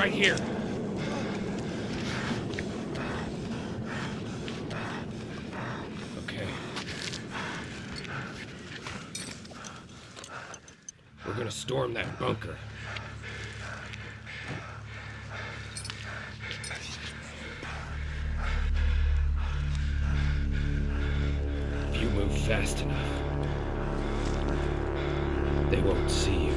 right here. Okay. We're gonna storm that bunker. If you move fast enough, they won't see you.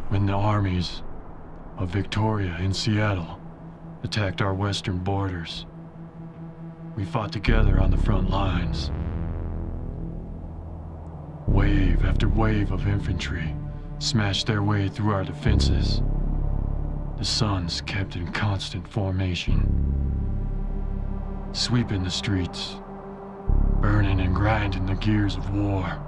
When the armies of Victoria and Seattle attacked our western borders, we fought together on the front lines. Wave after wave of infantry smashed their way through our defenses. The Suns kept in constant formation, sweeping the streets, burning and grinding the gears of war.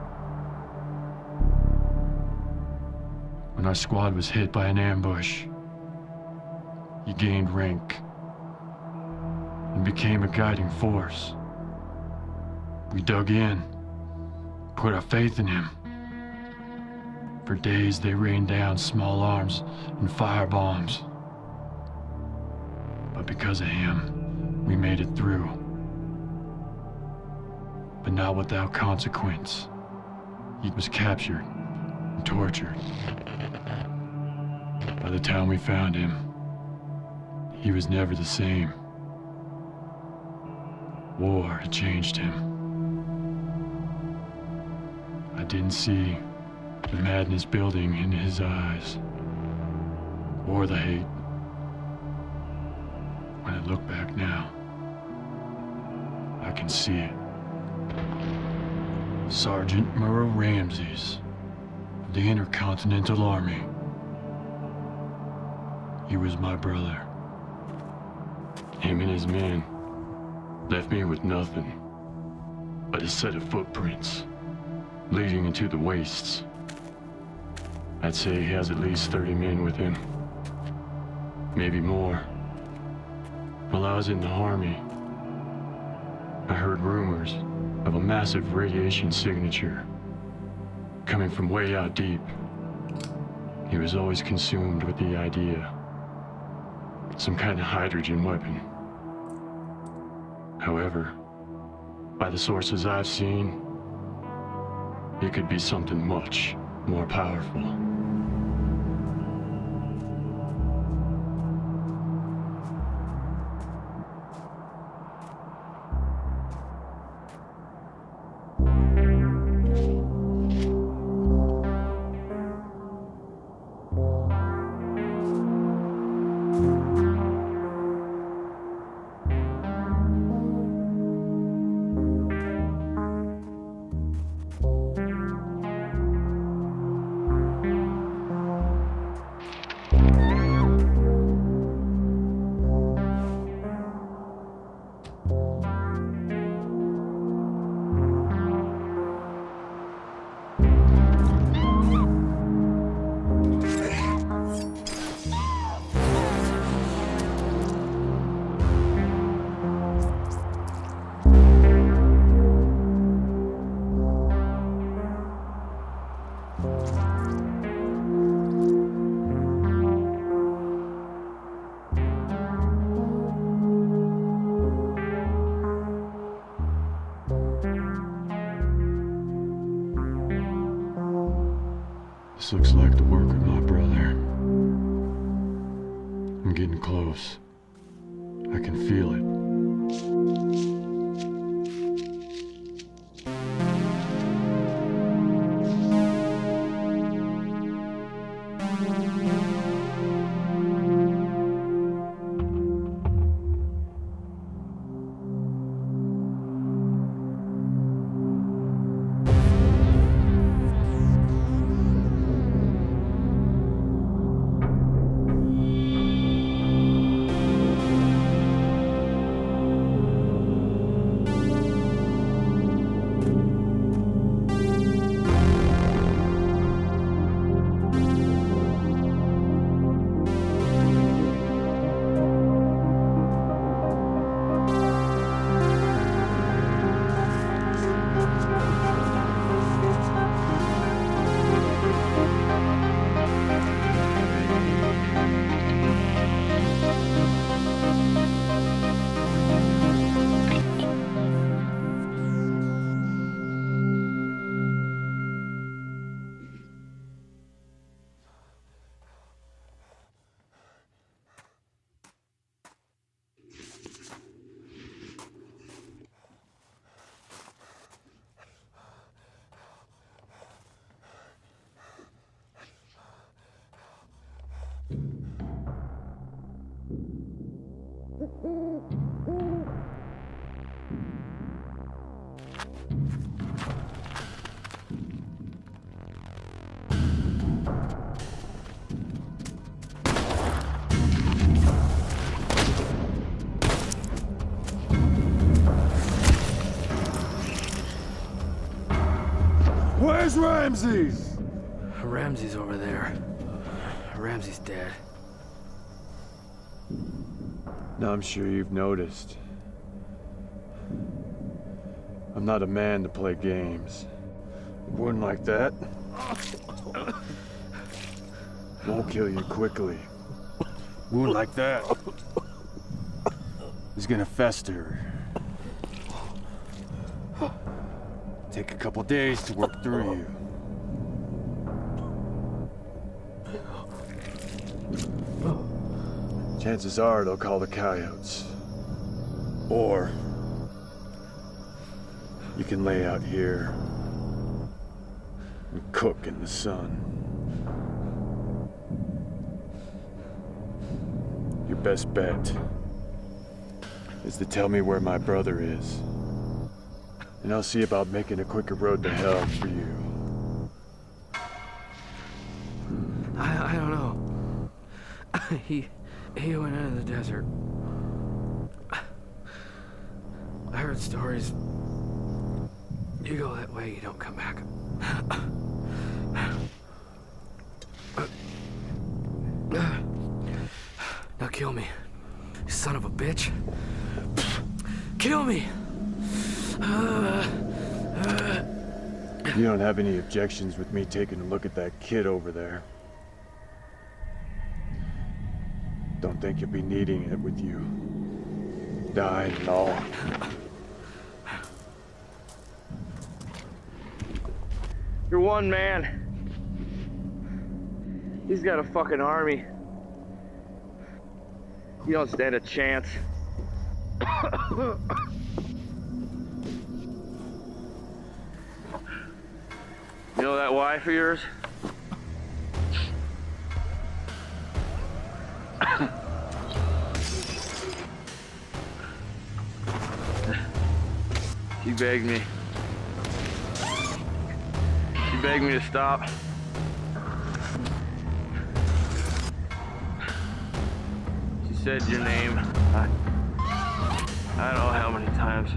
When our squad was hit by an ambush, you gained rank and became a guiding force. We dug in, put our faith in him. For days they rained down small arms and firebombs. But because of him, we made it through. But not without consequence. He was captured and tortured. By the time we found him, he was never the same. War had changed him. I didn't see the madness building in his eyes, or the hate. When I look back now, I can see it. Sergeant Murrow Ramses of the Intercontinental Army. He was my brother. Him and his men left me with nothing but a set of footprints leading into the wastes. I'd say he has at least 30 men with him. Maybe more. While I was in the army, I heard rumors of a massive radiation signature coming from way out deep. He was always consumed with the idea. Some kind of hydrogen weapon. However, by the sources I've seen, it could be something much more powerful. This looks like the work of my brother. I'm getting close. I can feel it. Where's Ramses? Ramses over there. Ramses dead. Now I'm sure you've noticed. I'm not a man to play games. A wound like that won't kill you quickly. A wound like that is gonna fester. Take a couple days to work through you. Chances are they'll call the coyotes. Or you can lay out here and cook in the sun. Your best bet is to tell me where my brother is. And I'll see about making a quicker road to hell for you. I don't know. He went into the desert. I heard stories. You go that way, you don't come back. Now kill me, you son of a bitch. Kill me! You don't have any objections with me taking a look at that kid over there? Don't think you'll be needing it with you. Dying and all. You're one man. He's got a fucking army. You don't stand a chance. You know that wife of yours? She begged me. She begged me to stop. She said your name. I don't know how many times.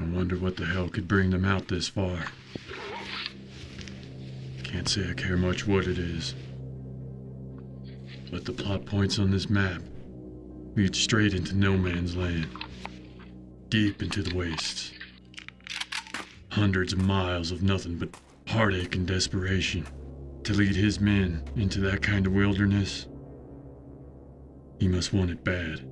I wonder what the hell could bring them out this far. Can't say I care much what it is. But the plot points on this map lead straight into no man's land. Deep into the wastes. Hundreds of miles of nothing but heartache and desperation. To lead his men into that kind of wilderness, he must want it bad.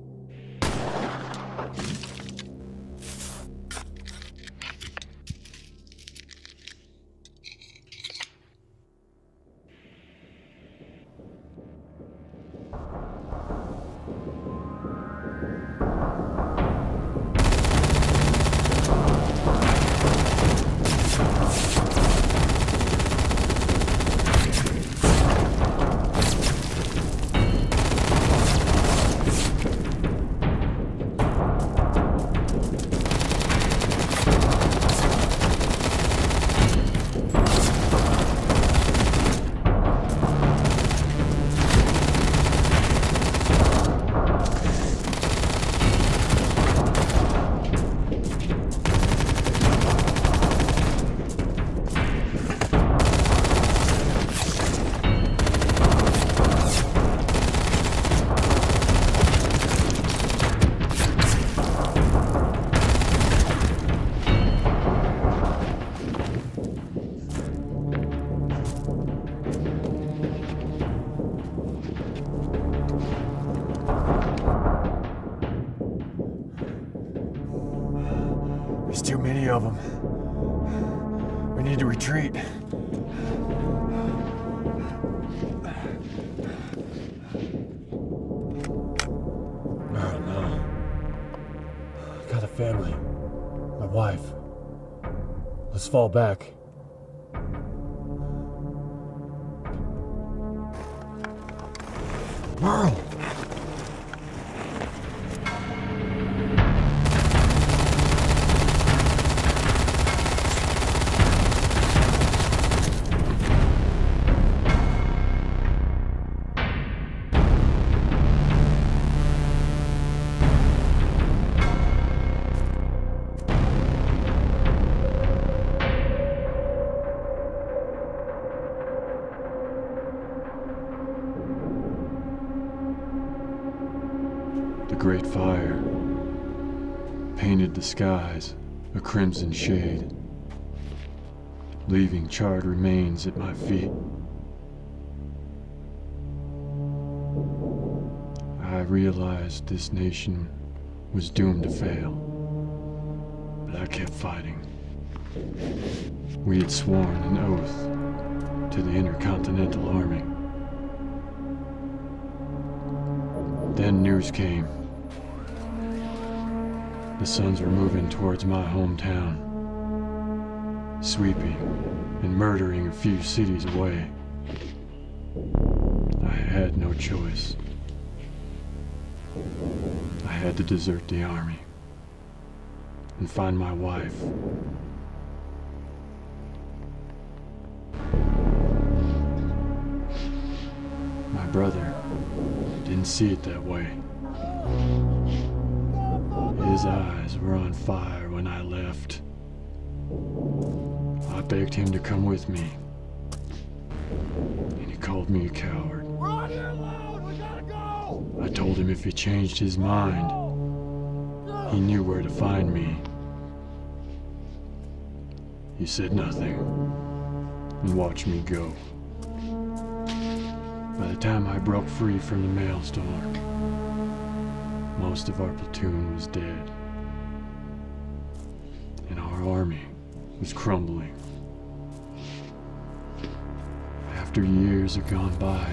There's too many of them. We need to retreat. No. I got a family. My wife. Let's fall back. Merle! great fire painted the skies a crimson shade, leaving charred remains at my feet. I realized this nation was doomed to fail, but I kept fighting. We had sworn an oath to the Intercontinental Army. Then news came. The Suns were moving towards my hometown, sweeping and murdering a few cities away. I had no choice. I had to desert the army and find my wife. My brother didn't see it that way. His eyes were on fire when I left. I begged him to come with me, and he called me a coward. We're on here alone! We gotta go! I told him if he changed his mind, he knew where to find me. He said nothing and watched me go. By the time I broke free from the maelstrom, most of our platoon was dead, and our army was crumbling. After years had gone by,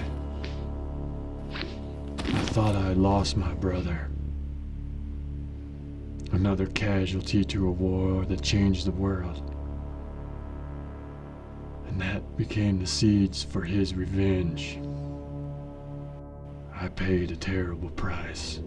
I thought I had lost my brother. Another casualty to a war that changed the world. And that became the seeds for his revenge. I paid a terrible price.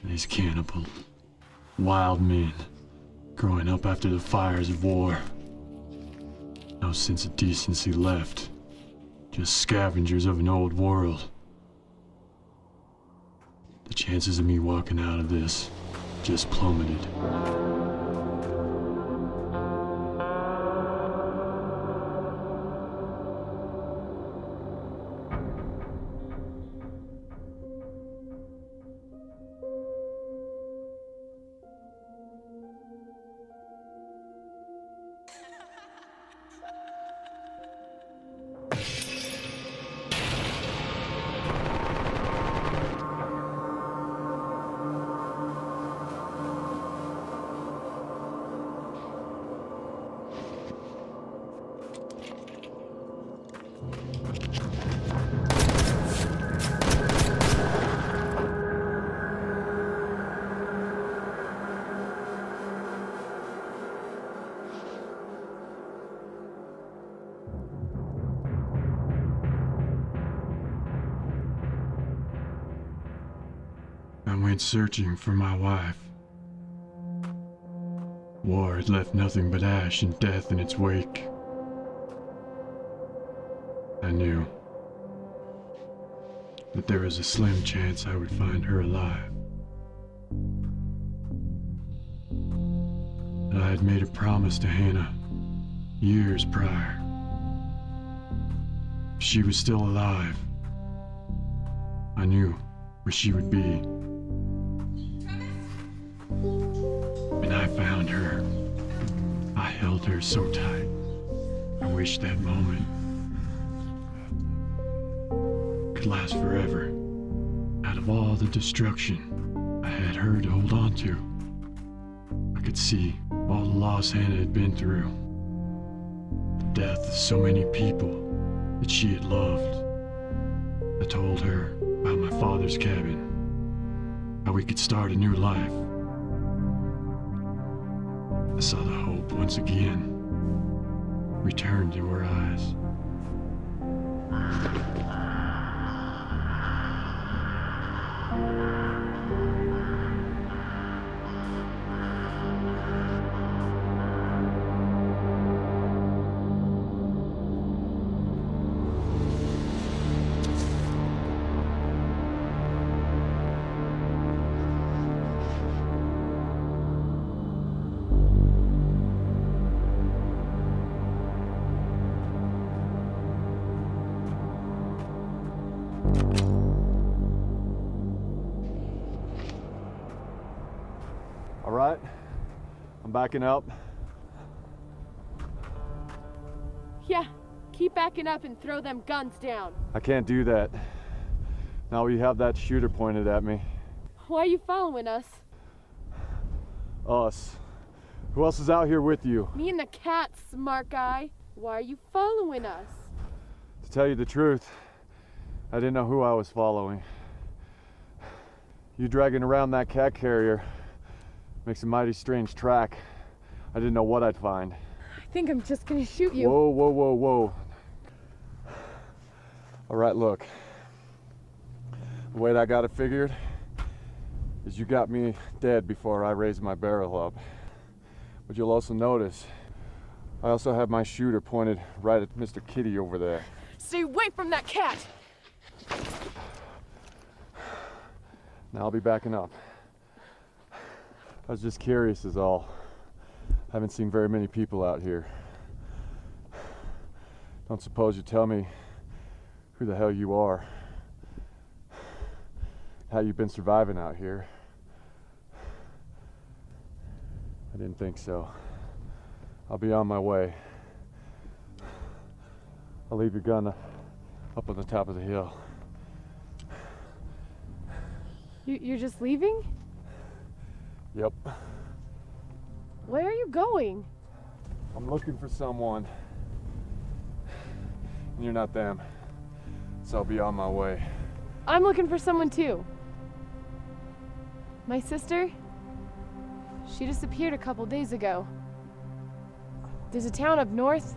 These cannibals, wild men, growing up after the fires of war. No sense of decency left, just scavengers of an old world. The chances of me walking out of this just plummeted. I went searching for my wife. War had left nothing but ash and death in its wake. I knew that there was a slim chance I would find her alive. But I had made a promise to Hannah years prior. If she was still alive, I knew where she would be. And I found her. I held her so tight. I wished that moment could last forever. Out of all the destruction, I had her to hold on to. I could see all the loss Hannah had been through. The death of so many people that she had loved. I told her about my father's cabin, how we could start a new life. I saw the hope once again return to her eyes. All right, I'm backing up. Yeah, keep backing up and throw them guns down. I can't do that. Now you have that shooter pointed at me. Why are you following us? Us. Who else is out here with you? Me and the cat, smart guy. Why are you following us? To tell you the truth, I didn't know who I was following. You dragging around that cat carrier makes a mighty strange track. I didn't know what I'd find. I think I'm just gonna shoot you. Whoa, whoa, whoa, whoa. All right, look. The way that I got it figured is you got me dead before I raised my barrel up. But you'll also notice I also have my shooter pointed right at Mr. Kitty over there. Stay away from that cat! Now I'll be backing up. I was just curious is all. Haven't seen very many people out here. Don't suppose you tell me who the hell you are. How you've been surviving out here. I didn't think so. I'll be on my way. I'll leave your gun up on the top of the hill. You're just leaving? Yep. Where are you going? I'm looking for someone. And you're not them. So I'll be on my way. I'm looking for someone too. My sister? She disappeared a couple days ago. There's a town up north.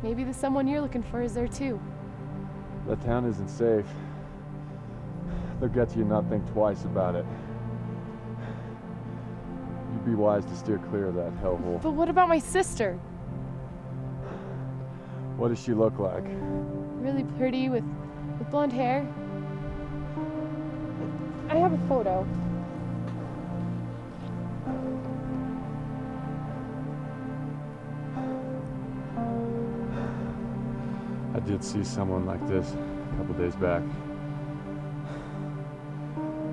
Maybe the someone you're looking for is there too. That town isn't safe. They'll get to you and not think twice about it. You'd be wise to steer clear of that hellhole. But what about my sister? What does she look like? Really pretty with blonde hair. I have a photo. I did see someone like this a couple days back.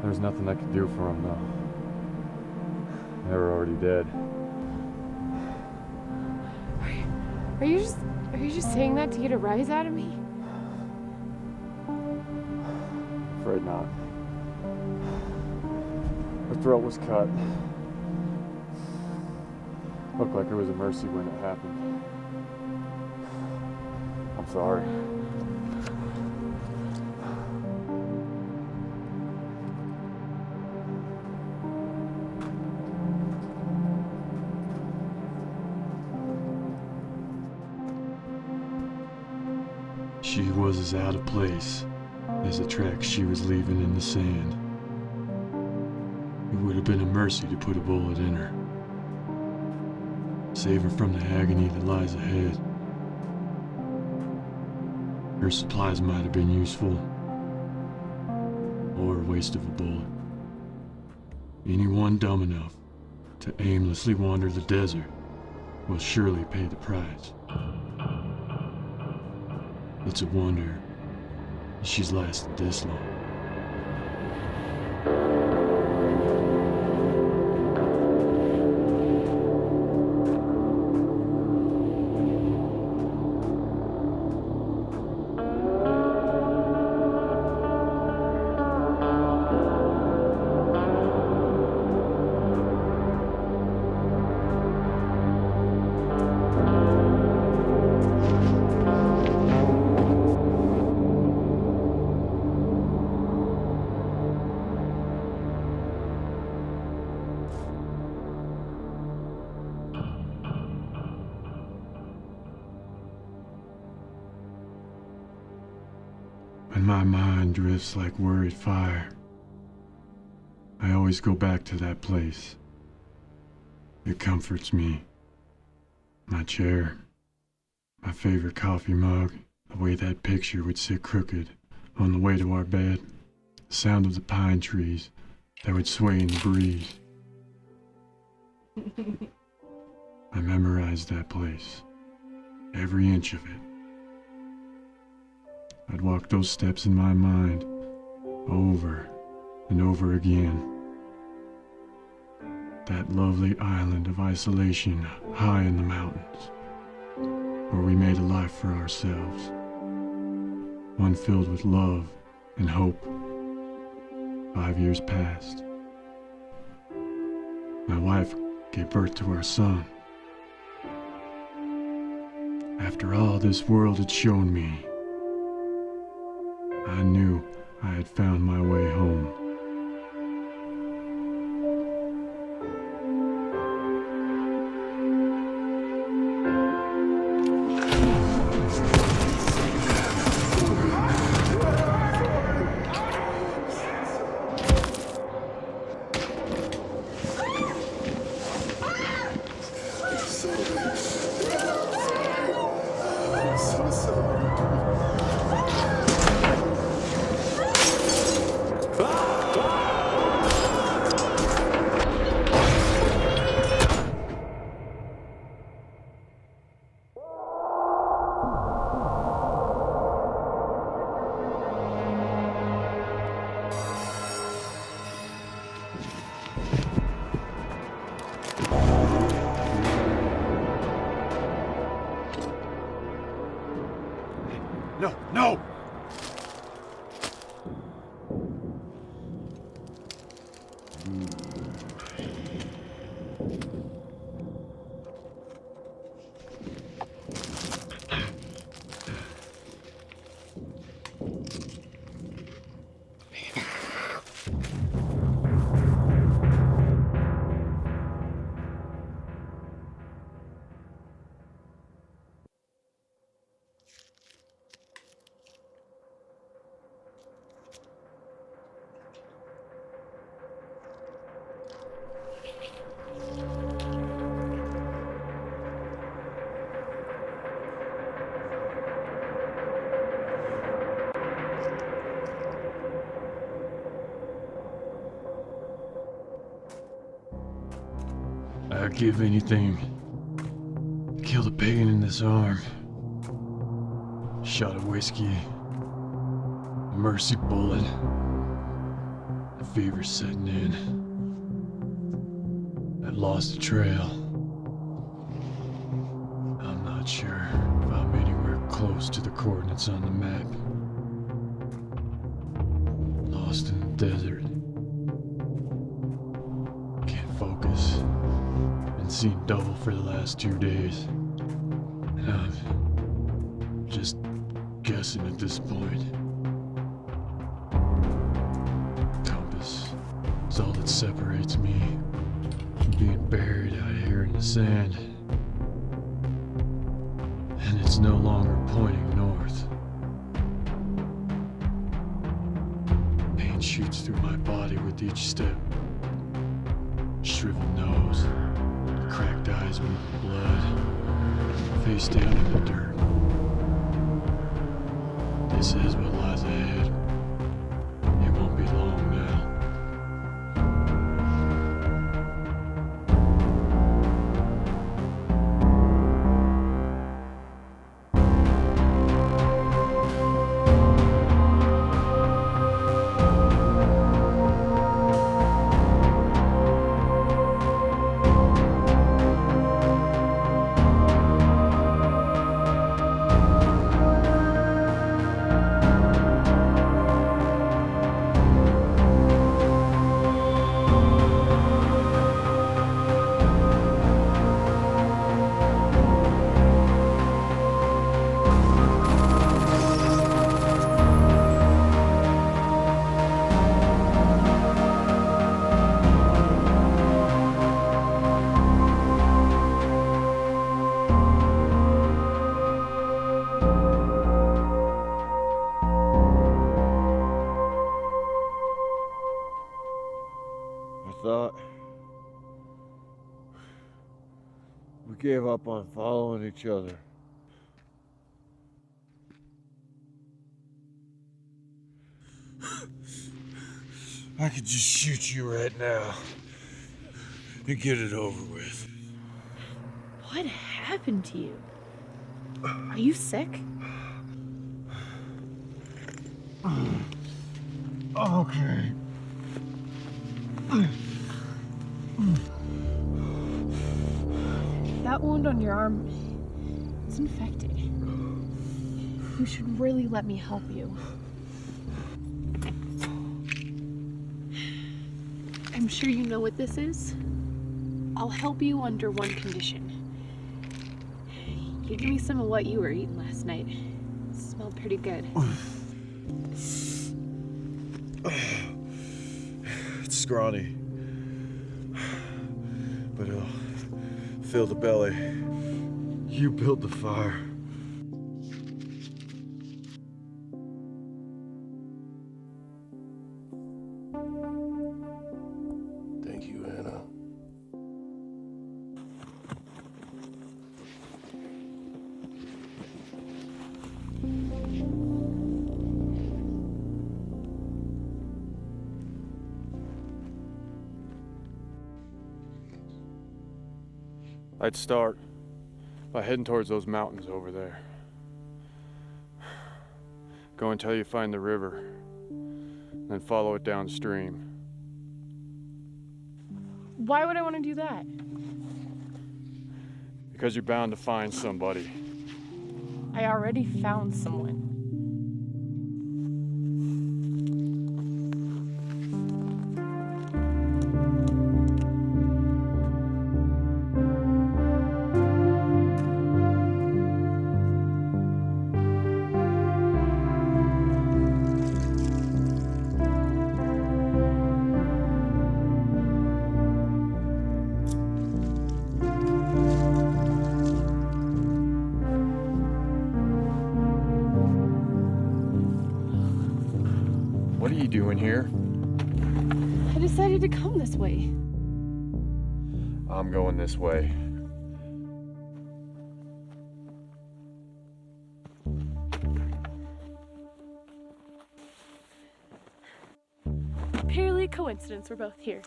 There was nothing I could do for them, though. They were already dead. Are you just saying that to get a rise out of me? Afraid not. Her throat was cut. Looked like it was a mercy when it happened. I'm sorry. She was as out of place as the tracks she was leaving in the sand. It would have been a mercy to put a bullet in her. Save her from the agony that lies ahead. Her supplies might have been useful, or a waste of a bullet. Anyone dumb enough to aimlessly wander the desert will surely pay the price. It's a wonder she's lasted this long. When my mind drifts like worried fire, I always go back to that place. It comforts me. My chair, my favorite coffee mug, the way that picture would sit crooked on the way to our bed, the sound of the pine trees that would sway in the breeze. I memorized that place, every inch of it. I'd walk those steps in my mind over and over again. That lovely island of isolation high in the mountains, where we made a life for ourselves, one filled with love and hope. 5 years passed. My wife gave birth to our son. After all this world had shown me, I knew I had found my way home. No, no! I'd give anything to kill the pain in this arm. Shot of whiskey, a mercy bullet, the fever setting in. I'd lost the trail. I'm not sure if I'm anywhere close to the coordinates on the map. Lost in the desert. Can't focus. Been seeing double for the last 2 days. And I'm just guessing at this point. Compass is all that separates me from being buried out here in the sand. And it's no longer pointing north. Pain shoots through my body with each step. Shriveled nose, cracked eyes with blood, face down in the dirt. This is what lies ahead. It won't be long now. I thought we gave up on following each other. I could just shoot you right now and get it over with. What happened to you? Are you sick? Okay. That wound on your arm, it's infected. You should really let me help you. I'm sure you know what this is. I'll help you under one condition. You give me some of what you were eating last night. It smelled pretty good. It's scrawny, but it'll fill the belly. You built the fire. Thank you, Anna. I'd start by heading towards those mountains over there. Go until you find the river, then follow it downstream. Why would I want to do that? Because you're bound to find somebody. I already found someone. What are you doing here? I decided to come this way. I'm going this way. Purely coincidence we're both here.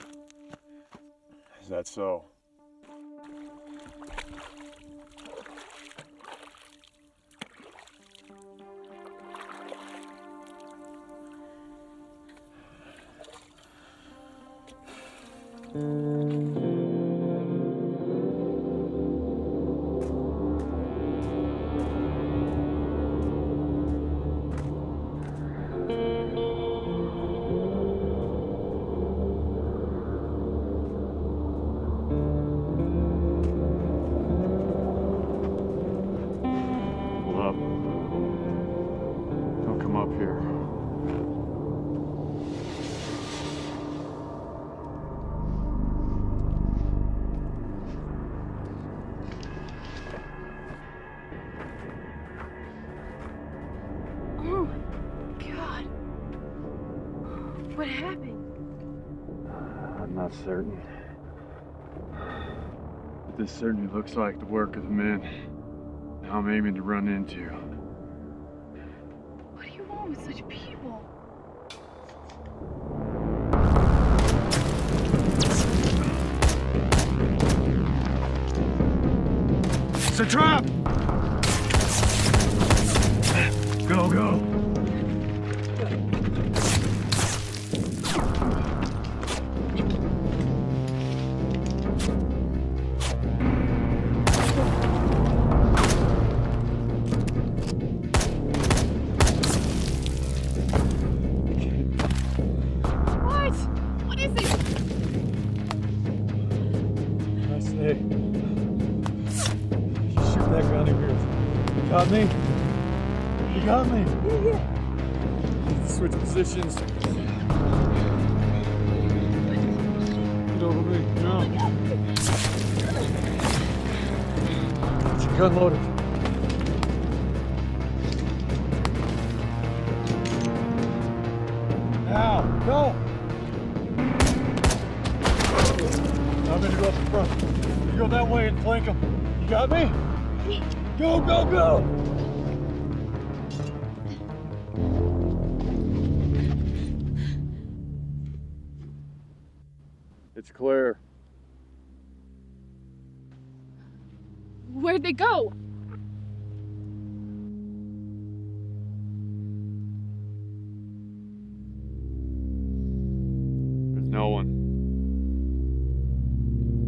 Is that so? Hold up. Don't come up here. Oh my God. What happened? I'm not certain. But this certainly looks like the work of the men I'm aiming to run into. What do you want with such people? It's a trap! Go, go! What? What is it? I say, you shoot that gun of yours. You got me? You got me? Switch positions. Get over me. No. Get your gun loaded. Now, go! I'm gonna go up in front. You go that way and flank them. You got me? Go, go, go! It's clear. Where'd they go? There's no one.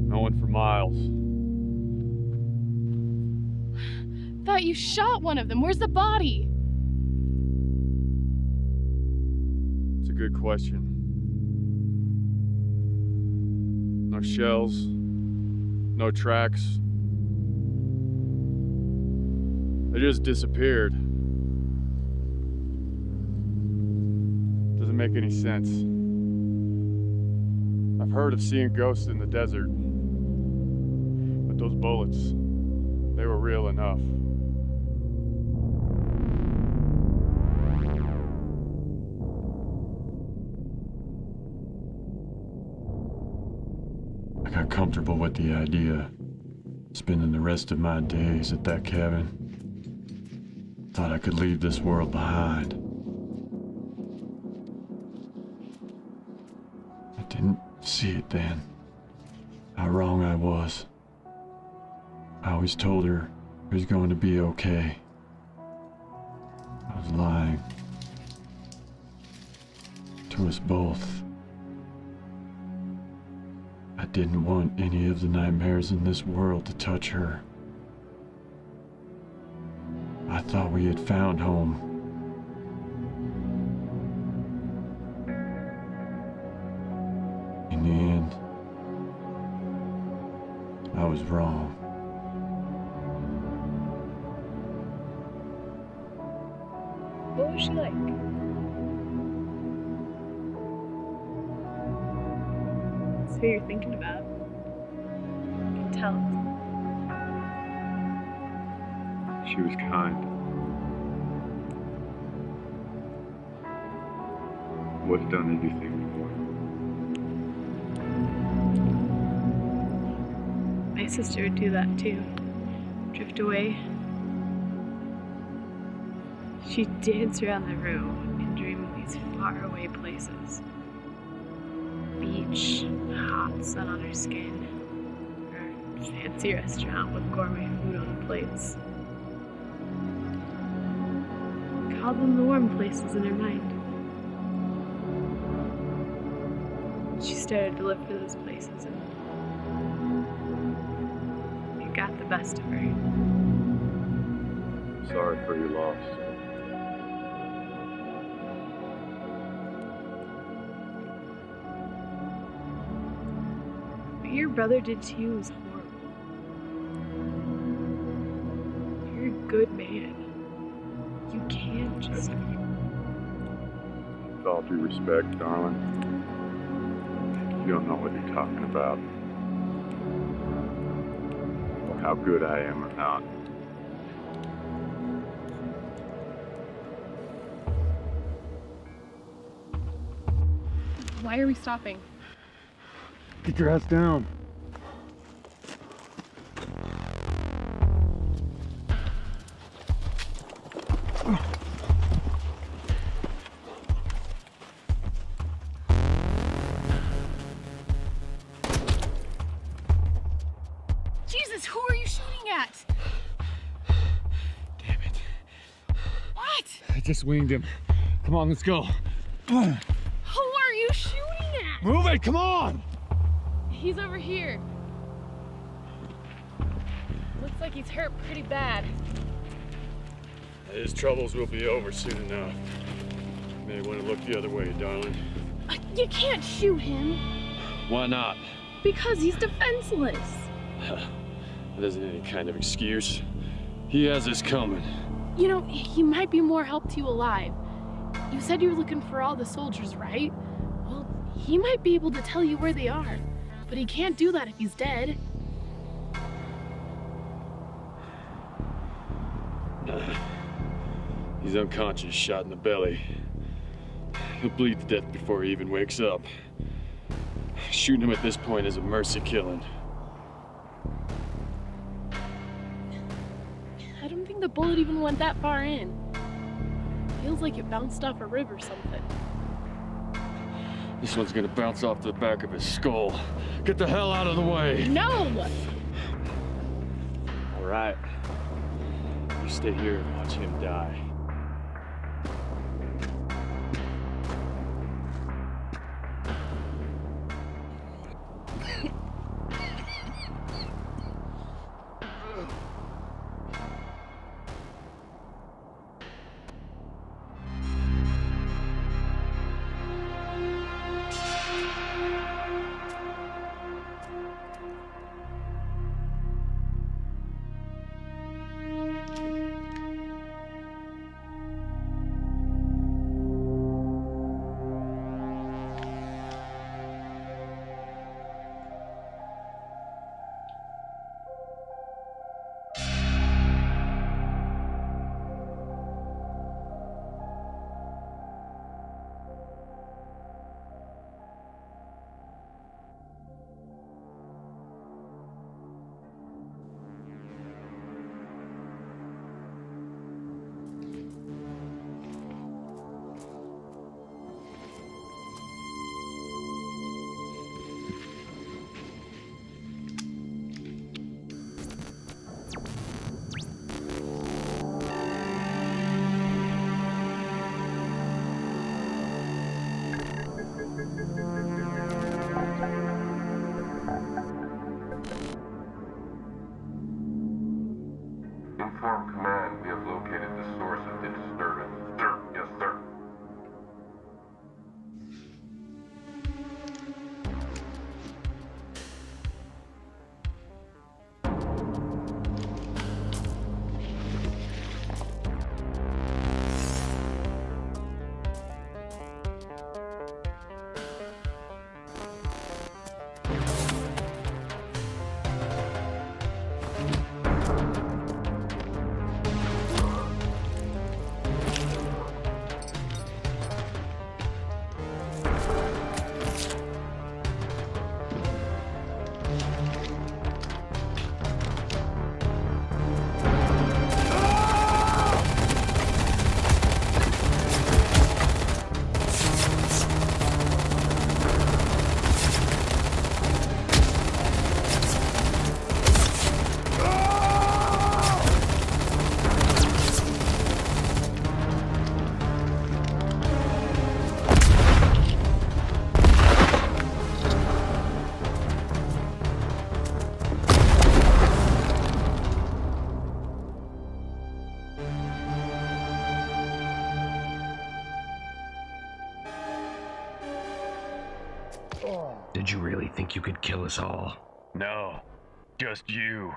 No one for miles. Thought you shot one of them. Where's the body? It's a good question. No shells. No tracks. They just disappeared. Doesn't make any sense. I've heard of seeing ghosts in the desert. But those bullets, they were real enough. I got comfortable with the idea. Spending the rest of my days at that cabin. Thought I could leave this world behind. I didn't see it then. How wrong I was. I always told her it was going to be okay. I was lying. To us both. I didn't want any of the nightmares in this world to touch her. I thought we had found home. In the end, I was wrong. What was she like? That's who you're thinking about. I can tell. She was kind. Would have done anything for. My sister would do that too. Drift away. She'd dance around the room and dream of these faraway places. Beach, hot sun on her skin, or fancy restaurant with gourmet food on the plates. Called them the warm places in her mind. She started to look for those places, and it got the best of her. Sorry for your loss. What your brother did to you is horrible. You're a good man. You can't just... With all due respect, darling, you don't know what you're talking about. Or how good I am or not. Why are we stopping? Get your ass down. Jesus, who are you shooting at? Damn it. What? I just winged him. Come on, let's go. Who are you shooting at? Move it, come on! He's over here. Looks like he's hurt pretty bad. His troubles will be over soon enough. You may want to look the other way, darling. You can't shoot him. Why not? Because he's defenseless. That isn't any kind of excuse. He has this coming. You know, he might be more help to you alive. You said you were looking for all the soldiers, right? Well, he might be able to tell you where they are. But he can't do that if he's dead. He's unconscious, shot in the belly. He'll bleed to death before he even wakes up. Shooting him at this point is a mercy killing. I don't think the bullet even went that far in. Feels like it bounced off a rib or something. This one's gonna bounce off the back of his skull. Get the hell out of the way! No! All right. You stay here and watch him die. Inform command, we have located the source of the disturbance. Sir, yes, sir. Did you really think you could kill us all? No, just you.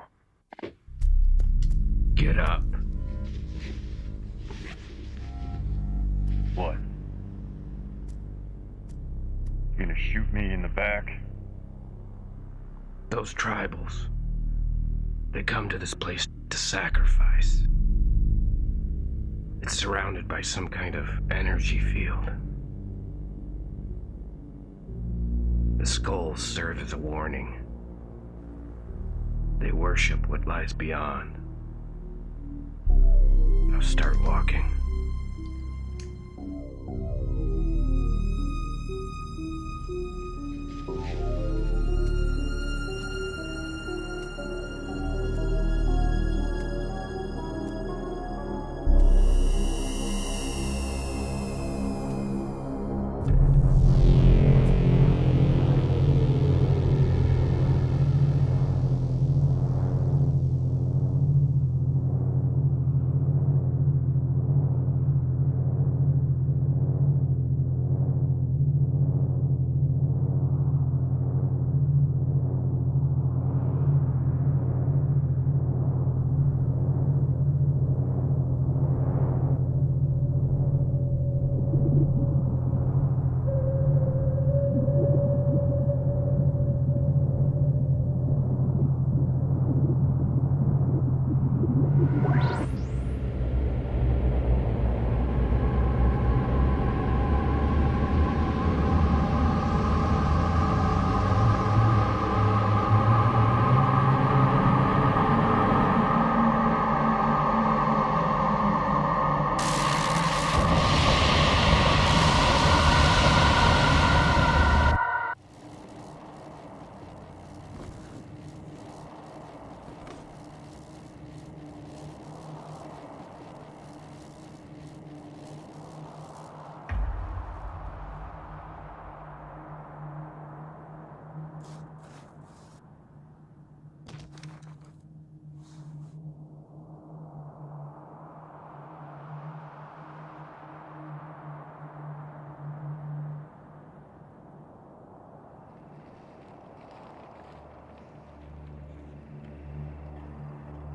Get up. What? You gonna shoot me in the back? Those tribals. They come to this place to sacrifice. It's surrounded by some kind of energy field. The skulls serve as a warning. They worship what lies beyond. Now start walking.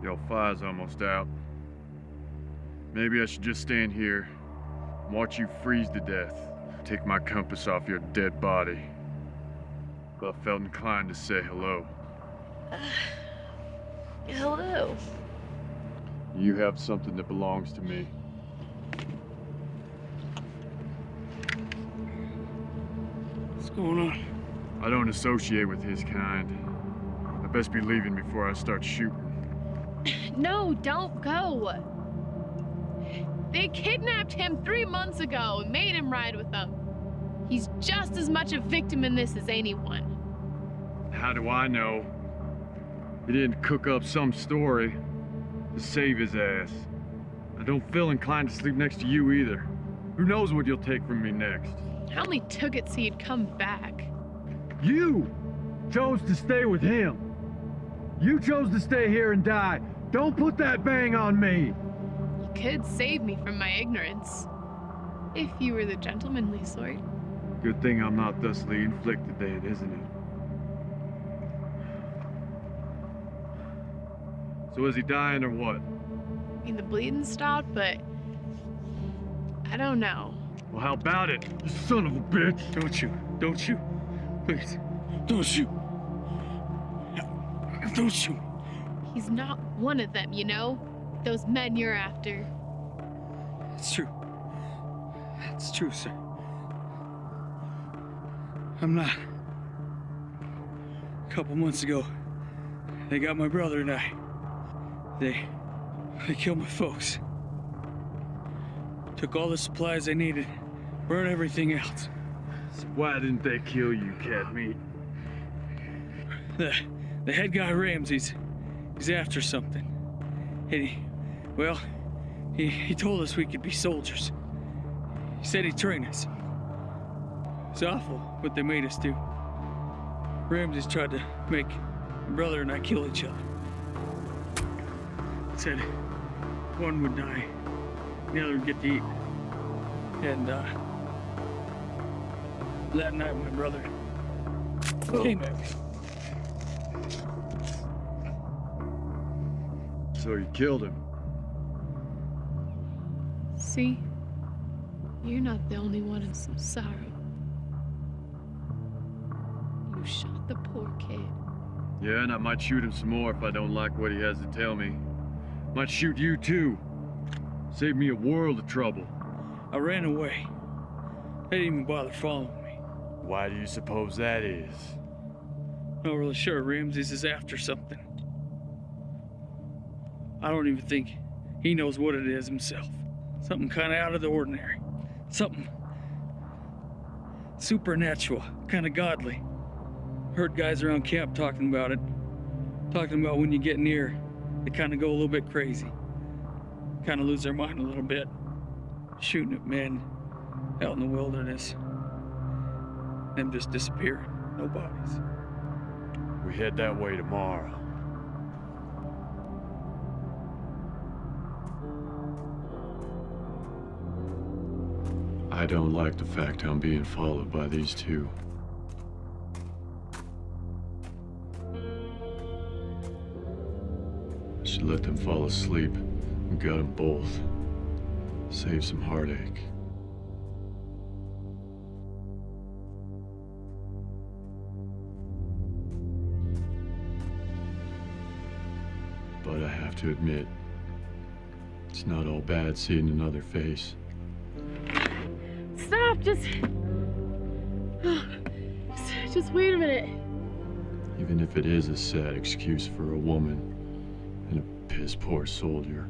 Yo, fire's almost out. Maybe I should just stand here and watch you freeze to death. Take my compass off your dead body. But I felt inclined to say hello. Hello. You have something that belongs to me. What's going on? I don't associate with his kind. I best be leaving before I start shooting. No, don't go. They kidnapped him 3 months ago and made him ride with them. He's just as much a victim in this as anyone. How do I know? He didn't cook up some story to save his ass. I don't feel inclined to sleep next to you either. Who knows what you'll take from me next? I only took it so you'd come back. You chose to stay with him. You chose to stay here and die. Don't put that bang on me. You could save me from my ignorance. If you were the gentlemanly sort. Good thing I'm not thusly inflicted then, isn't it? So is he dying or what? I mean, the bleeding stopped, but I don't know. Well, how about it, you son of a bitch? Don't shoot. Don't shoot. Please. Don't shoot. Don't shoot. He's not one of them, you know? Those men you're after. It's true. It's true, sir. I'm not. A couple months ago, they got my brother and I. They killed my folks. Took all the supplies I needed, burned everything else. So why didn't they kill you, cat meat? The head guy, Ramsey's, he's after something. And he told us we could be soldiers. He said he'd train us. It's awful what they made us do. Ramsey's tried to make my brother and I kill each other. Said one would die, the other would get to eat. And that night my brother came at me. So you killed him? See? You're not the only one in some sorrow. You shot the poor kid. Yeah, and I might shoot him some more if I don't like what he has to tell me. Might shoot you too. Save me a world of trouble. I ran away. They didn't even bother following me. Why do you suppose that is? Not really sure. Ramses is after something. I don't even think he knows what it is himself. Something kind of out of the ordinary. Something supernatural, kind of godly. Heard guys around camp talking about it. Talking about when you get near, they kind of go a little bit crazy. Kind of lose their mind a little bit. Shooting at men out in the wilderness. Them just disappearing. No bodies. We head that way tomorrow. I don't like the fact I'm being followed by these two. I should let them fall asleep and gut them both. Save some heartache. But I have to admit, it's not all bad seeing another face. Stop! Just wait a minute. Even if it is a sad excuse for a woman and a piss-poor soldier.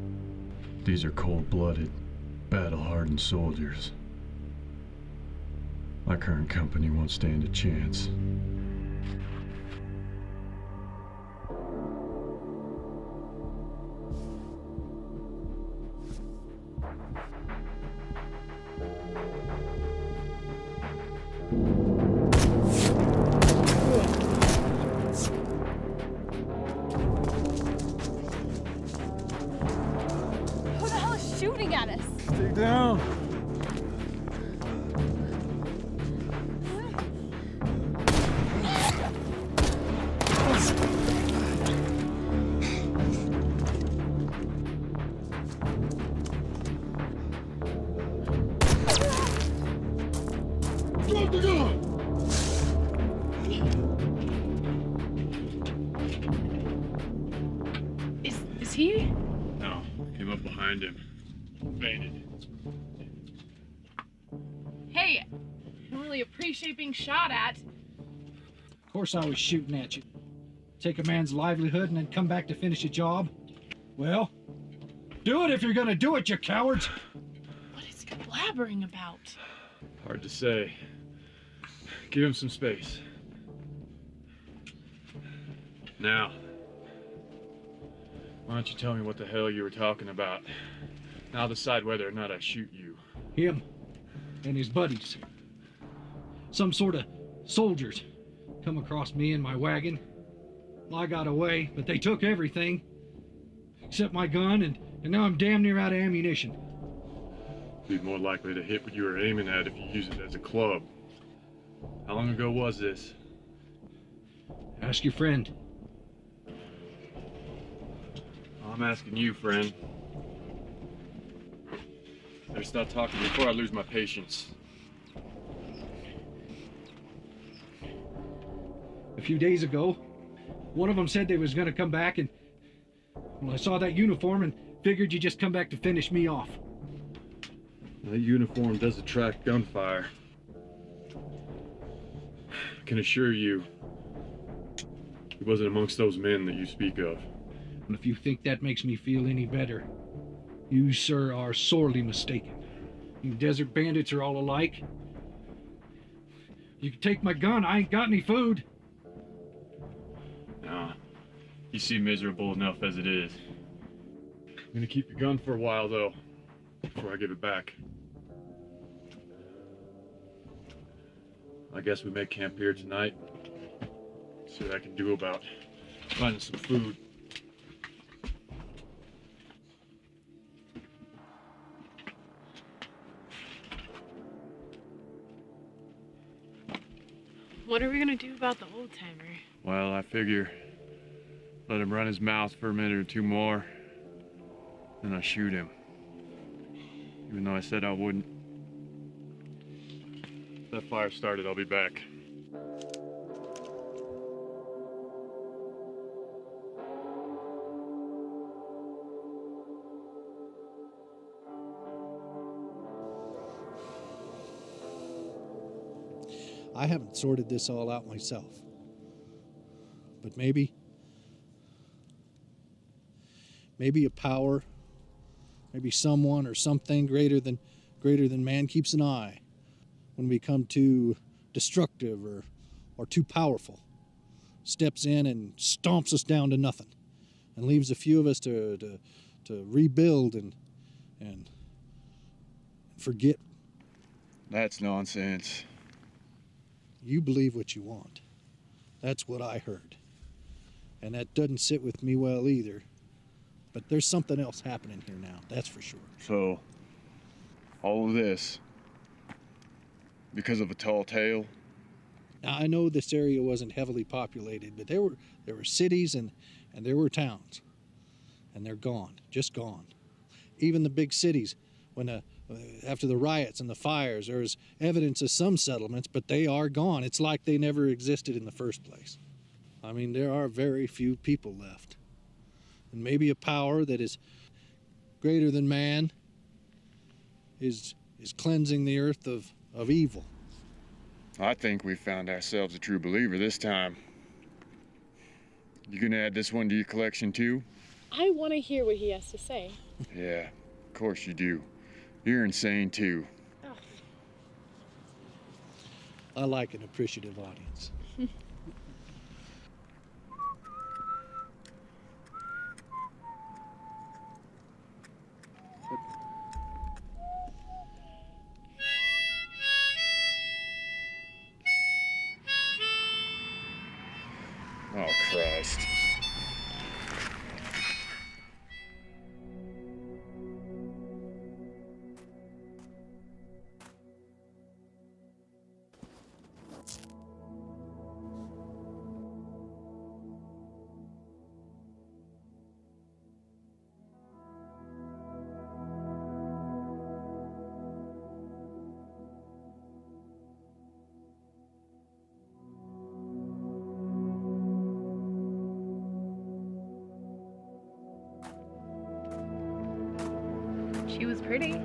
These are cold-blooded, battle-hardened soldiers. My current company won't stand a chance. Who the hell is shooting at us? Dig down. Drop the gun! Is he? No, came up behind him. Fainted. Hey, I don't really appreciate being shot at. Of course I was shooting at you. Take a man's livelihood and then come back to finish a job? Well, do it if you're gonna do it, you cowards! What is he blabbering about? Hard to say. Give him some space. Now, why don't you tell me what the hell you were talking about? And I'll decide whether or not I shoot you. Him and his buddies. Some sort of soldiers come across me in my wagon. Well, I got away, but they took everything. Except my gun, and now I'm damn near out of ammunition. Be more likely to hit what you were aiming at if you use it as a club. How long ago was this? Ask your friend. I'm asking you, friend. Better stop talking before I lose my patience. A few days ago, one of them said they was gonna come back, and well, I saw that uniform and figured you'd just come back to finish me off. That uniform does attract gunfire. I can assure you, he wasn't amongst those men that you speak of. And if you think that makes me feel any better, you, sir, are sorely mistaken. You desert bandits are all alike. You can take my gun, I ain't got any food. Nah, you seem miserable enough as it is. I'm gonna keep your gun for a while, though, before I give it back. I guess we make camp here tonight. See what I can do about finding some food. What are we gonna do about the old timer? Well, I figure let him run his mouth for a minute or two more, then I shoot him. Even though I said I wouldn't. That fire started, I'll be back. I haven't sorted this all out myself. But maybe a power, maybe someone or something greater than man keeps an eye when we become too destructive or too powerful. Steps in and stomps us down to nothing and leaves a few of us to rebuild and forget. That's nonsense. You believe what you want. That's what I heard. And that doesn't sit with me well either. But there's something else happening here now, that's for sure. So, all of this, because of a tall tale? Now, I know this area wasn't heavily populated, but there were cities and there were towns. And they're gone, just gone. Even the big cities, when after the riots and the fires, there was evidence of some settlements, but they are gone. It's like they never existed in the first place. I mean, there are very few people left. And maybe a power that is greater than man is cleansing the earth of evil. I think we found ourselves a true believer this time. You gonna add this one to your collection too? I want to hear what he has to say. Yeah, of course you do. You're insane too. Oh. I like an appreciative audience. Oh, Christ. She was pretty.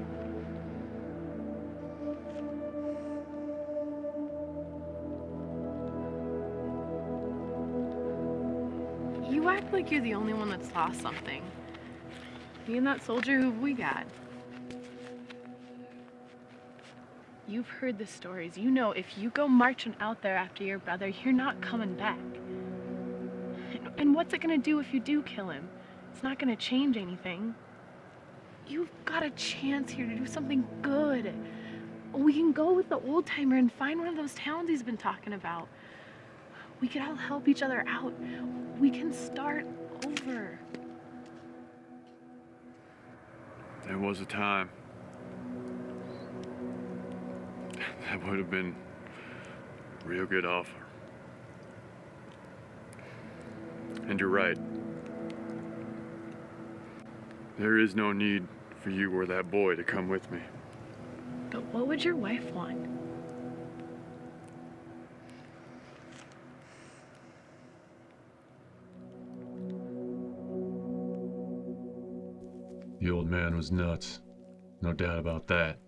You act like you're the only one that's lost something. Me and that soldier who we got. You've heard the stories. You know if you go marching out there after your brother, you're not coming back. And what's it gonna do if you do kill him? It's not gonna change anything. You've got a chance here to do something good. We can go with the old timer and find one of those towns he's been talking about. We could all help each other out. We can start over. There was a time. That would have been a real good offer. And you're right. There is no need for you or that boy to come with me. But what would your wife want? The old man was nuts, no doubt about that.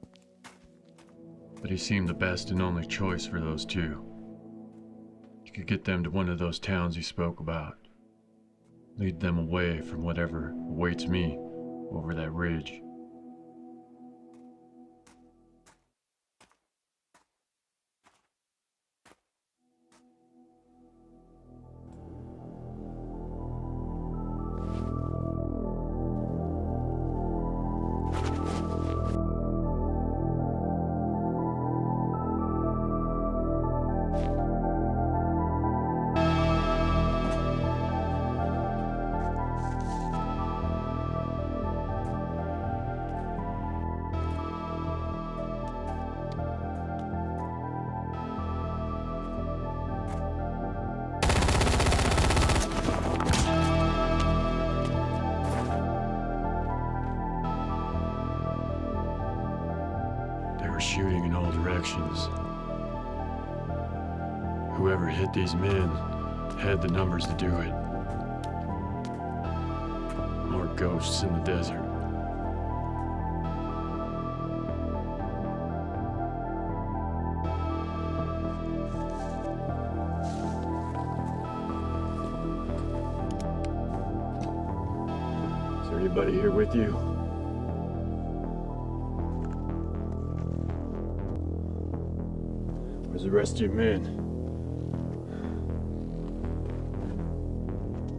But he seemed the best and only choice for those two. You could get them to one of those towns he spoke about. Lead them away from whatever awaits me over that ridge. were shooting in all directions. Whoever hit these men had the numbers to do it. More ghosts in the desert. Is there anybody here with you? Where's the rest of your men?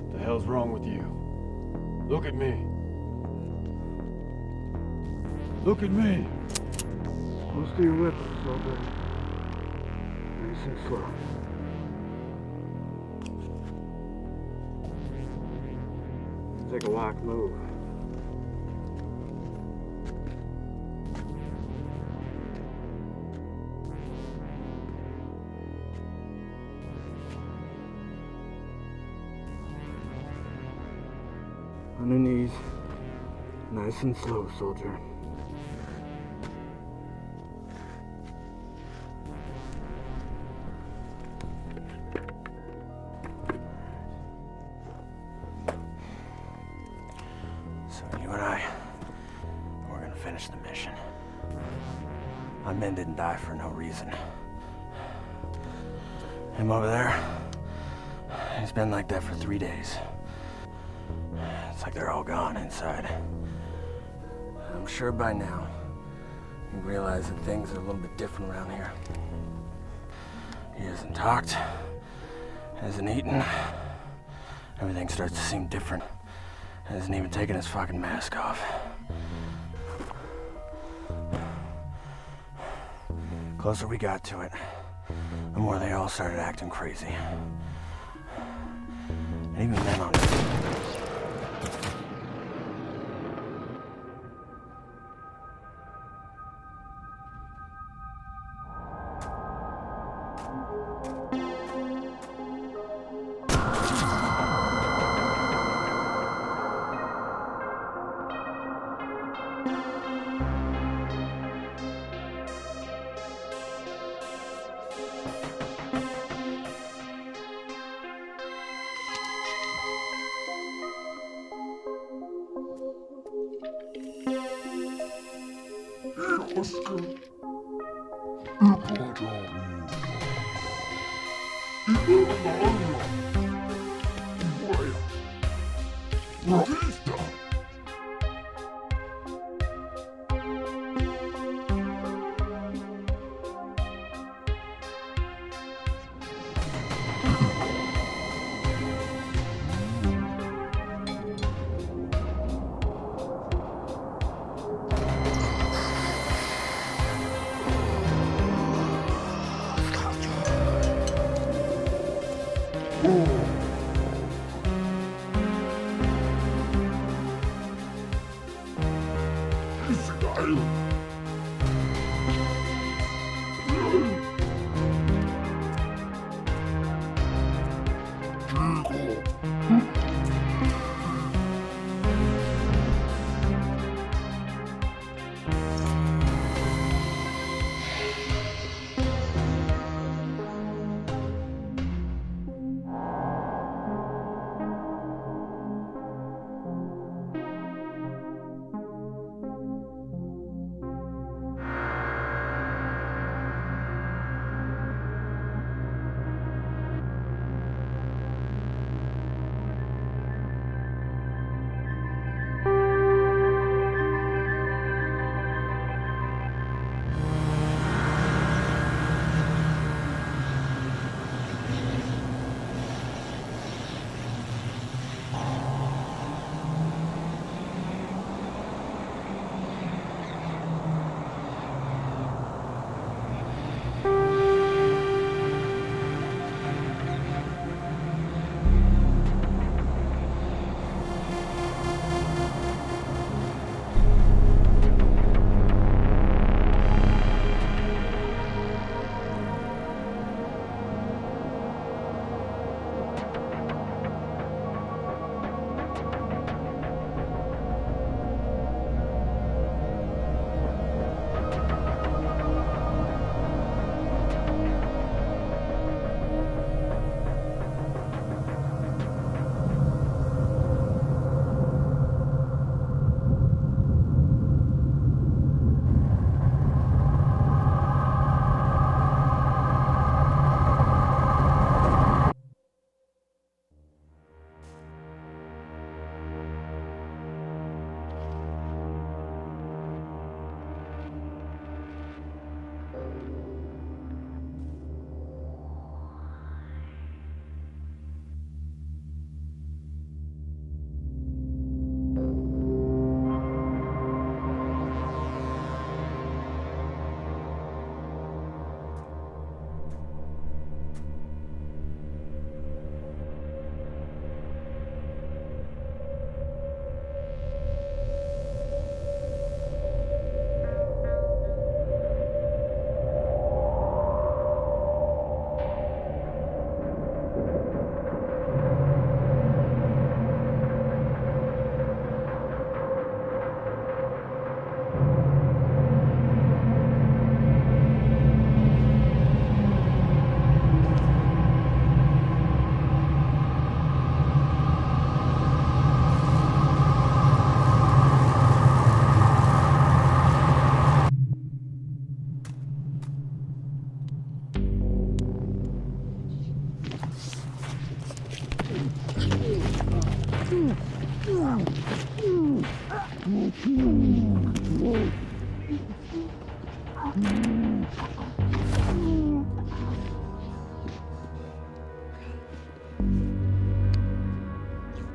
What the hell's wrong with you? Look at me. Look at me. Close to your weapons, soldier. Nice and slow. Take a walk, move. On your knees. Nice and slow, soldier. So you and I, we're gonna finish the mission. My men didn't die for no reason. Him over there, he's been like that for 3 days. It's like they're all gone inside. I'm sure by now you realize that things are a little bit different around here. He hasn't talked, hasn't eaten. Everything starts to seem different. Hasn't even taken his fucking mask off. Closer we got to it, the more they all started acting crazy. And even then on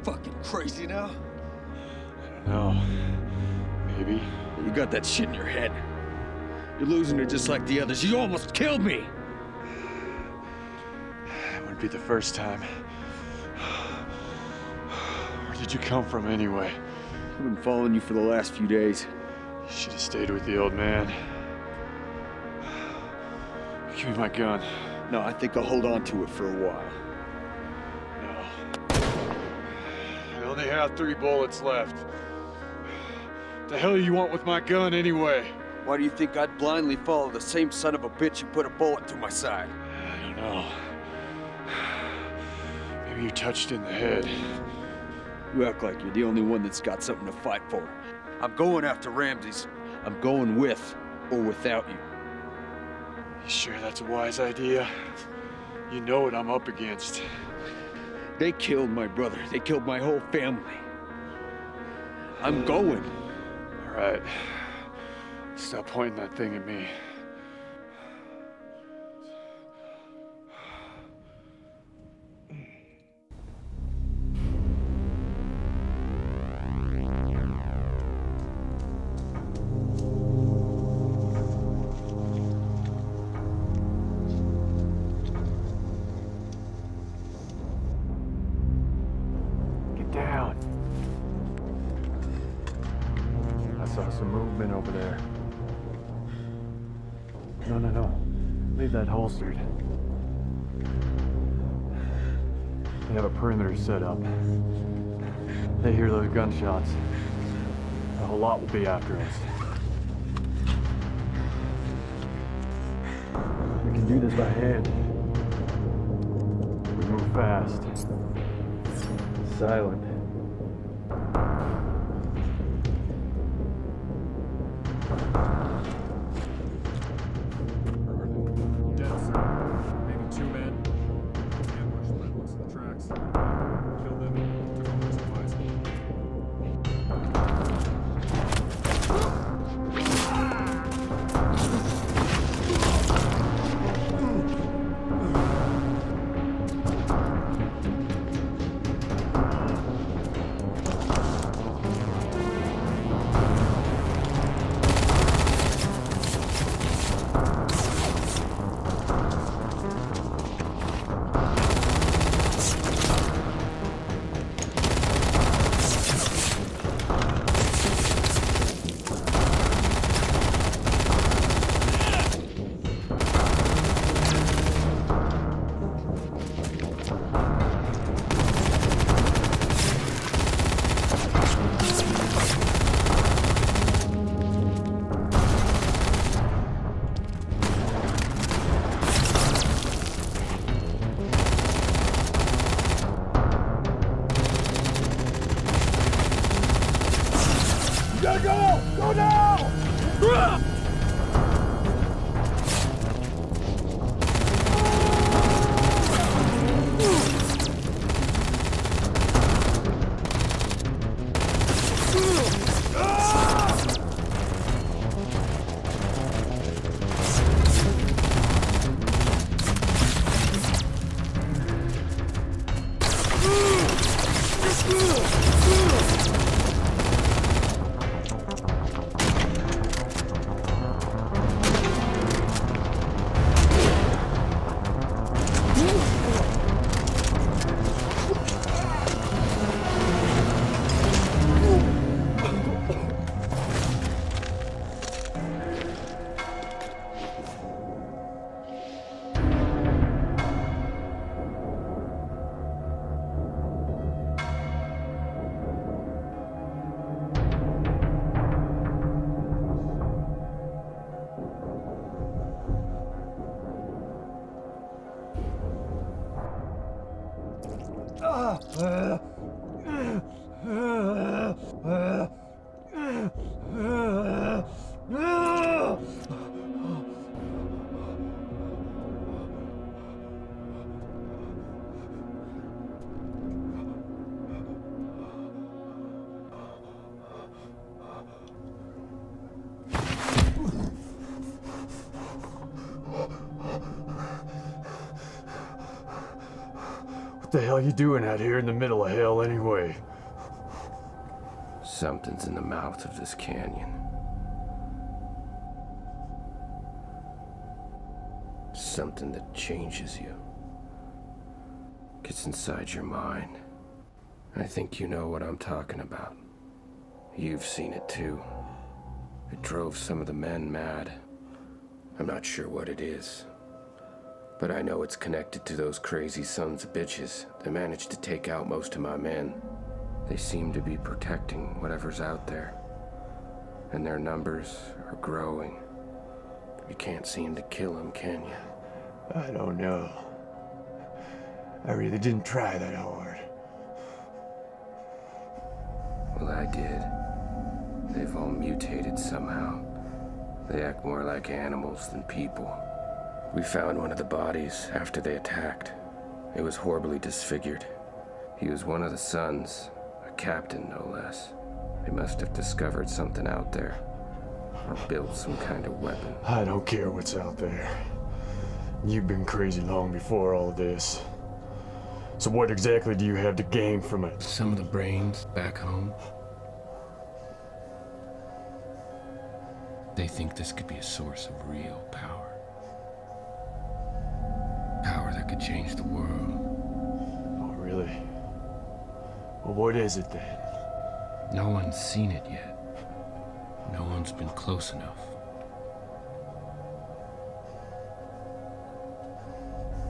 Fucking crazy now? I don't know. Maybe. You got that shit in your head. You're losing it just like the others. You almost killed me! It wouldn't be the first time. Where did you come from anyway? I've been following you for the last few days. You should have stayed with the old man. Give me my gun. No, I think I'll hold on to it for a while. I only have 3 bullets left. The hell you want with my gun anyway? Why do you think I'd blindly follow the same son of a bitch who put a bullet through my side? I don't know. Maybe you touched in the head. You act like you're the only one that's got something to fight for. I'm going after Ramses. I'm going with or without you. You sure that's a wise idea? You know what I'm up against. They killed my brother. They killed my whole family. I'm going. All right. Stop pointing that thing at me. Get down. I saw some movement over there. No. Leave that holstered. They have a perimeter set up. They hear those gunshots. A whole lot will be after us. We can do this by hand. We move fast. Silent. Go now! the hell you doing out here in the middle of hell anyway? Something's in the mouth of this canyon. Something that changes you. Gets inside your mind. I think you know what I'm talking about. You've seen it too. It drove some of the men mad. I'm not sure what it is. But I know it's connected to those crazy sons of bitches that managed to take out most of my men. They seem to be protecting whatever's out there. And their numbers are growing. You can't seem to kill them, can you? I don't know. I really didn't try that hard. Well, I did. They've all mutated somehow. They act more like animals than people. We found one of the bodies after they attacked. It was horribly disfigured. He was one of the sons, a captain no less. They must have discovered something out there, or built some kind of weapon. I don't care what's out there. You've been crazy long before all this. So what exactly do you have to gain from it? Some of the brains back home. They think this could be a source of real power. Power that could change the world. Oh, really? Well, what is it then? No one's seen it yet. No one's been close enough.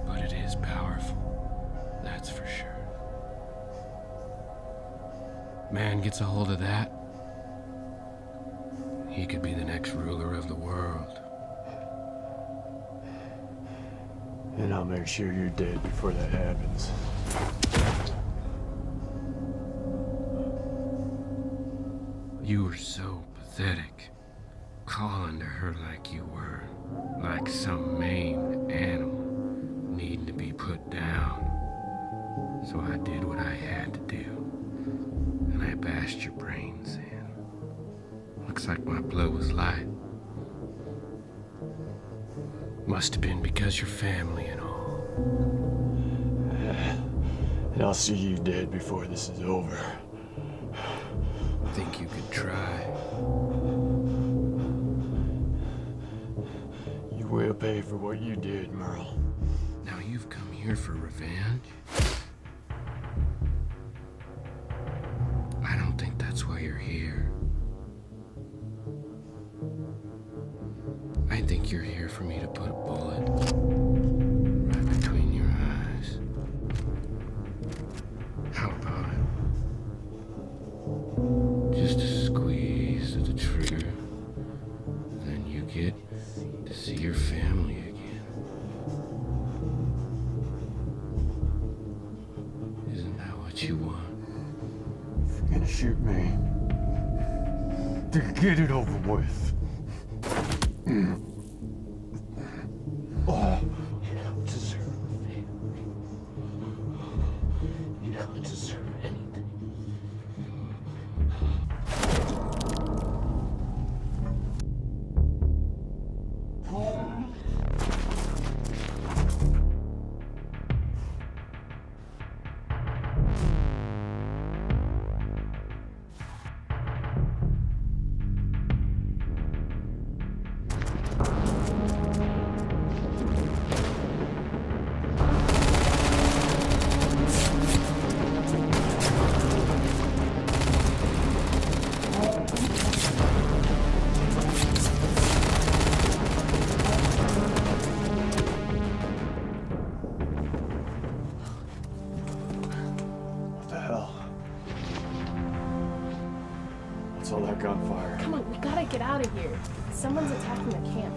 But it is powerful, that's for sure. Man gets a hold of that, he could be the next ruler of the world. And I'll make sure you're dead before that happens. You were so pathetic, calling to her like you were, like some maimed animal needing to be put down. So I did what I had to do, and I bashed your brains in. Looks like my blow was light. Must have been because you're family and all. And I'll see you dead before this is over. Think you could try? You will pay for what you did, Merle. Now you've come here for revenge? I don't think that's why you're here. I think you're here for me to put a bullet right between your eyes. How about it? Just a squeeze of the trigger, then you get to see your family again. Isn't that what you want? If you're gonna shoot me, then get it over with. Oh. You don't deserve a family. You don't deserve anything. What's all that gunfire? Come on, we gotta get out of here. Someone's attacking the camp.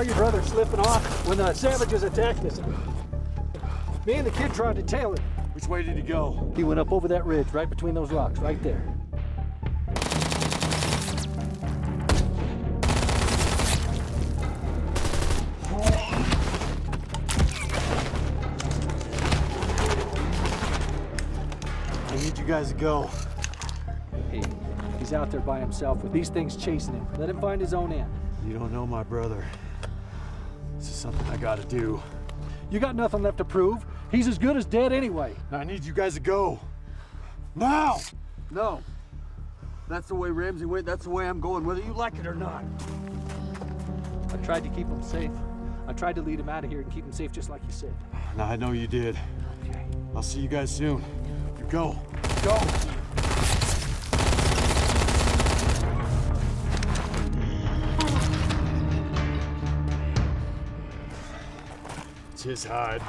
saw your brother slipping off when the savages attacked us. Me and the kid tried to tail him. Which way did he go? He went up over that ridge, right between those rocks, right there. I need you guys to go. Hey, he's out there by himself with these things chasing him. Let him find his own end. You don't know my brother. This is something I gotta do. You got nothing left to prove. He's as good as dead anyway. I need you guys to go. Now! No. That's the way Ramsey went. That's the way I'm going, whether you like it or not. I tried to keep him safe. I tried to lead him out of here and keep him safe just like you said. Now I know you did. Okay. I'll see you guys soon. You go. Go! It's his hide.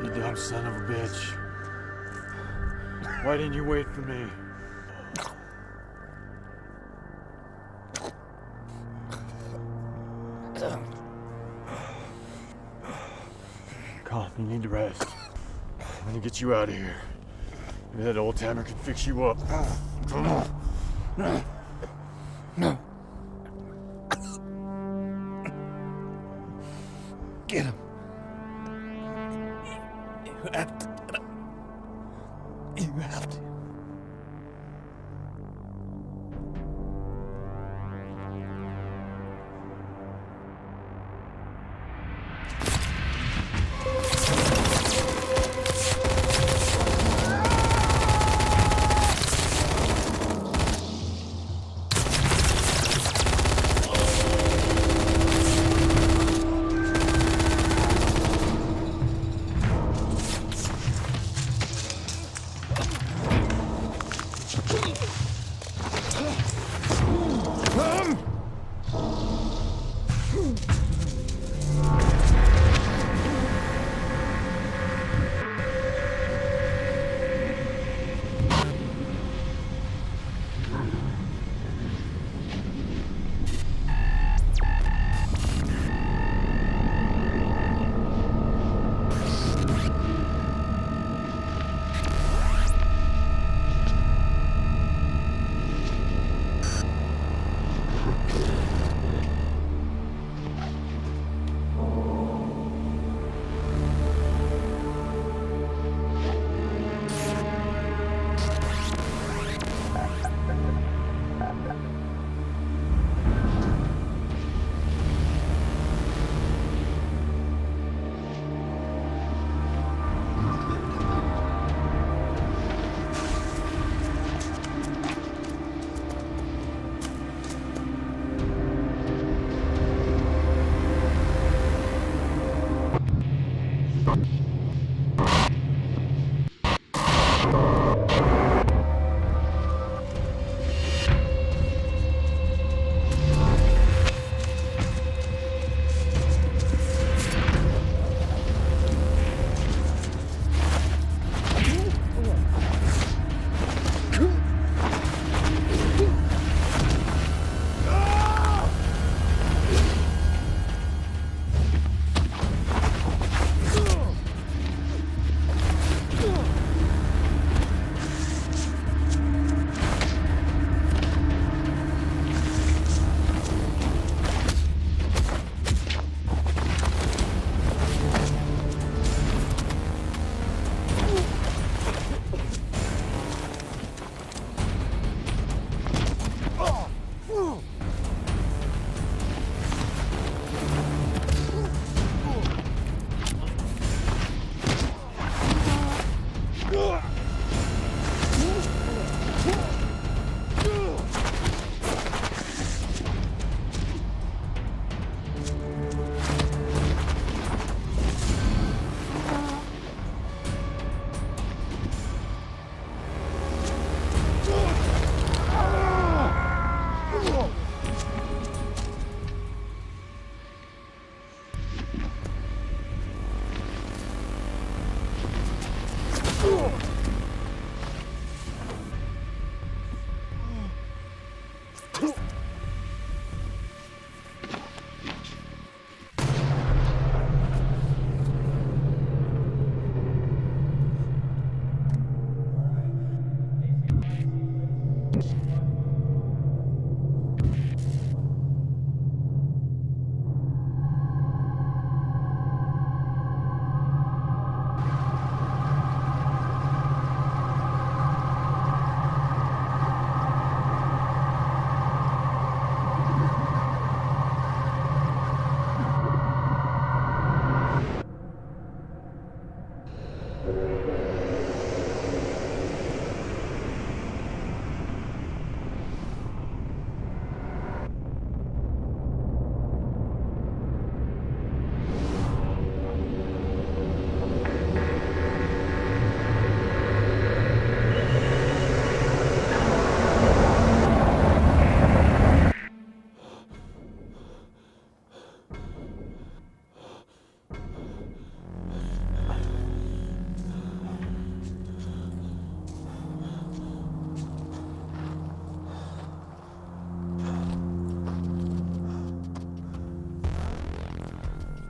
You son of a bitch. Why didn't you wait for me? Colin, you need to rest. I'm gonna get you out of here. Maybe that old timer can fix you up. Come on. No. Get him. You have to get him. You have to.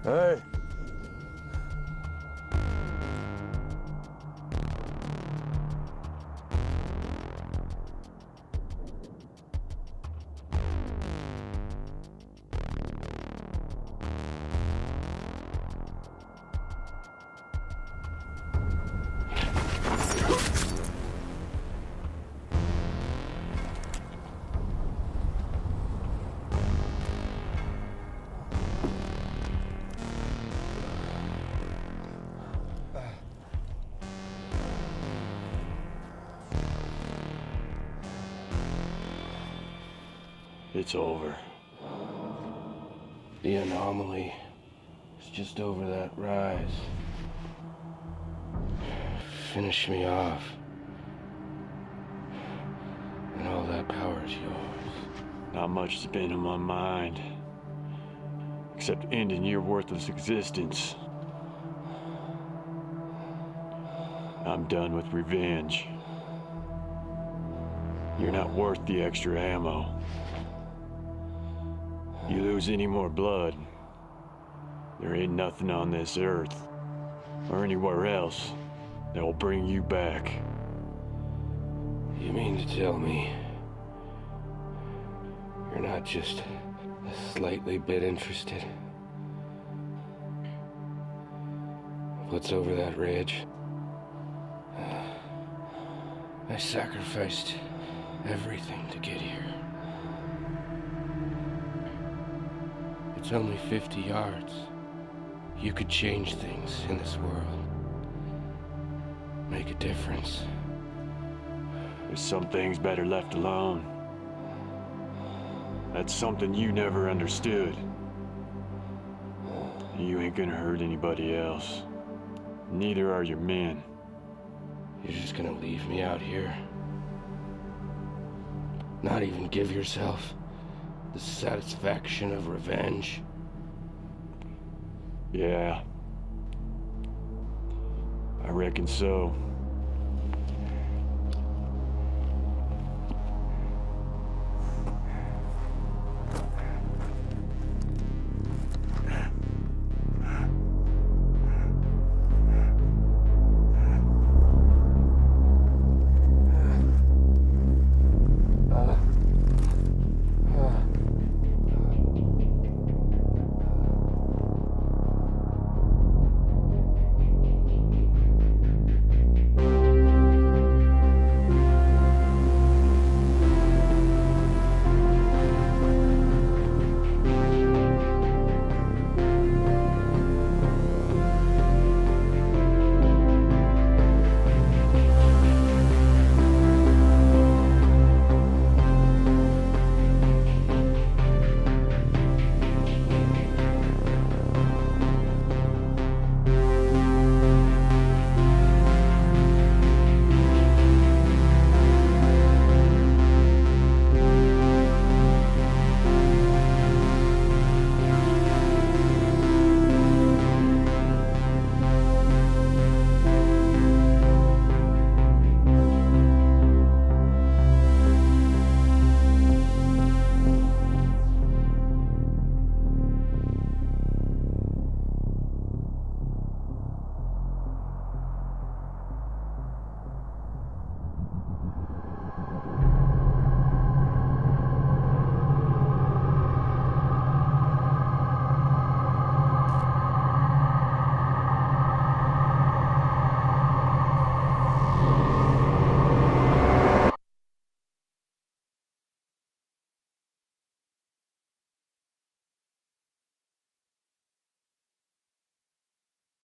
Hey! It's over. The anomaly is just over that rise. Finish me off. And all that power is yours. Not much has been on my mind. Except ending your worthless existence. I'm done with revenge. You're not worth the extra ammo. You lose any more blood, there ain't nothing on this earth, or anywhere else, that will bring you back. You mean to tell me you're not just a slightly bit interested? What's over that ridge? I sacrificed everything to get here. It's only 50 yards. You could change things in this world. Make a difference. There's some things better left alone. That's something you never understood. You ain't gonna hurt anybody else. Neither are your men. You're just gonna leave me out here? Not even give yourself the satisfaction of revenge? Yeah. I reckon so.